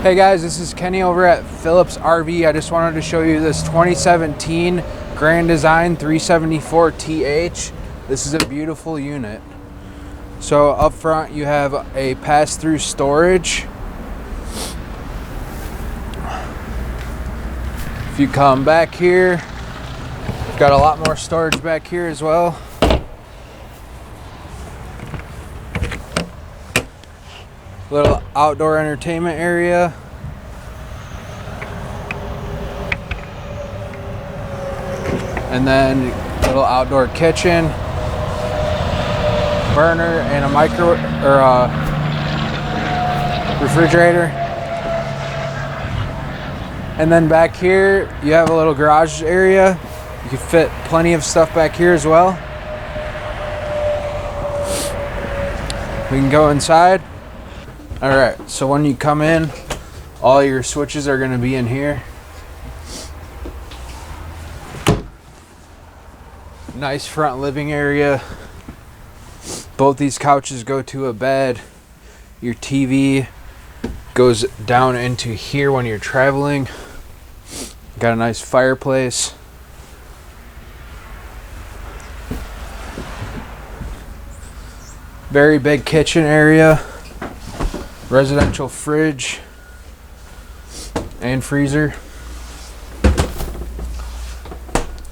Hey guys, this is Kenny over at Phillips RV. I just wanted to show you this 2017 Grand Design 374TH. This is a beautiful unit. So up front you have a pass-through storage. If you come back here, you've got a lot more storage back here as well. Little outdoor entertainment area. And then little outdoor kitchen, burner, and a micro or a refrigerator. And then back here you have a little garage area. You can fit plenty of stuff back here as well. We can go inside. Alright, so when you come in, all your switches are going to be in here. Nice front living area. Both these couches go to a bed. Your TV goes down into here when you're traveling. Got a nice fireplace. Very big kitchen area. Residential fridge and freezer.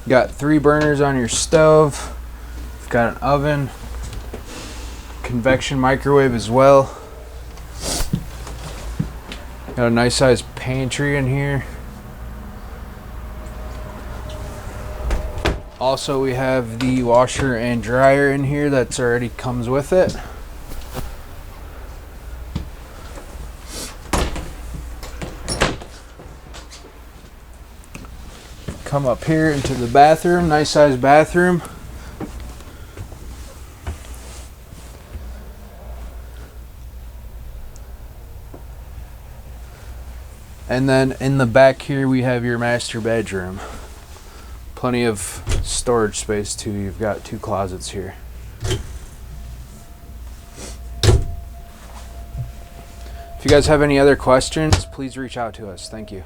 Got 3 burners on your stove. You've got an oven, convection microwave as well. Got a nice sized pantry in here. Also, we have the washer and dryer in here that's already comes with it. Come up here into the bathroom, nice sized bathroom. And then in the back here we have your master bedroom. Plenty of storage space too. You've got 2 closets here. If you guys have any other questions, please reach out to us. Thank you.